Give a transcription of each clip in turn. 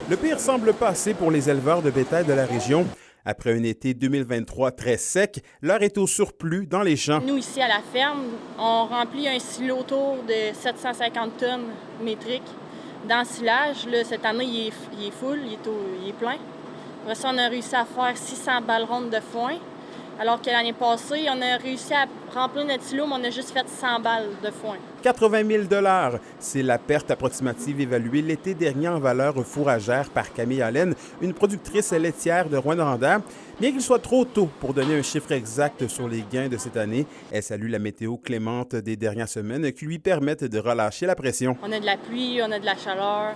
Le pire semble passer pour les éleveurs de bétail de la région. Après un été 2023 très sec, l'heure est au surplus dans les champs. Nous, ici à la ferme, on remplit un silo autour de 750 tonnes métriques d'ensilage. Là, cette année, il est full, il est plein. Après ça, on a réussi à faire 600 balles rondes de foin, alors que l'année passée, on a réussi à remplir notre silo, mais on a juste fait 100 balles de foin. 80 000 $, c'est la perte approximative évaluée l'été dernier en valeur fourragère par Camille Allen, une productrice laitière de Rouyn-Noranda. Bien qu'il soit trop tôt pour donner un chiffre exact sur les gains de cette année, elle salue la météo clémente des dernières semaines qui lui permettent de relâcher la pression. On a de la pluie, on a de la chaleur.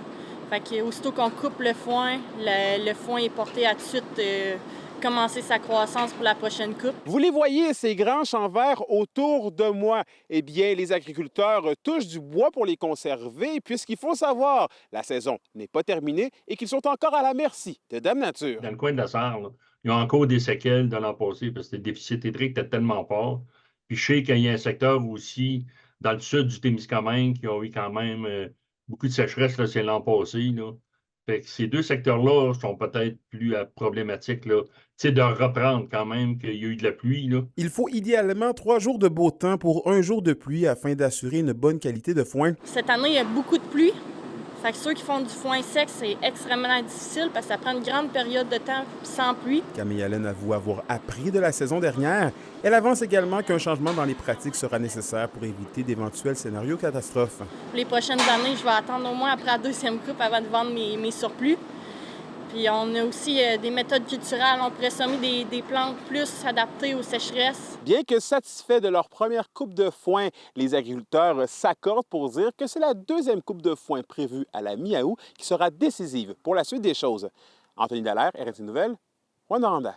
Fait que aussitôt qu'on coupe le foin est porté à tout de suite commencer sa croissance pour la prochaine coupe. Vous les voyez, ces grands champs verts autour de moi. Eh bien, les agriculteurs touchent du bois pour les conserver, puisqu'il faut savoir, la saison n'est pas terminée et qu'ils sont encore à la merci de Dame Nature. Dans le coin de la Sarre, là, il y a encore des séquelles de l'an passé parce que le déficit hydrique était tellement fort. Puis je sais qu'il y a un secteur aussi dans le sud du Témiscamingue qui a eu quand même beaucoup de sécheresse, là, c'est l'an passé. Là. Fait que ces deux secteurs-là sont peut-être plus problématiques. Là. Tu sais, de reprendre quand même qu'il y a eu de la pluie. Là. Il faut idéalement 3 jours de beau temps pour 1 jour de pluie afin d'assurer une bonne qualité de foin. Cette année, il y a beaucoup de pluie. Fait que ceux qui font du foin sec, c'est extrêmement difficile parce que ça prend une grande période de temps sans pluie. Camille Allen avoue avoir appris de la saison dernière. Elle avance également qu'un changement dans les pratiques sera nécessaire pour éviter d'éventuels scénarios catastrophes. Pour les prochaines années, je vais attendre au moins après la deuxième coupe avant de vendre mes surplus. Puis on a aussi des méthodes culturelles. On pourrait semer des plantes plus adaptées aux sécheresses. Bien que satisfaits de leur première coupe de foin, les agriculteurs s'accordent pour dire que c'est la deuxième coupe de foin prévue à la mi-août qui sera décisive pour la suite des choses. Anthony Dallaire, RFI Nouvelles, Rouyn-Noranda.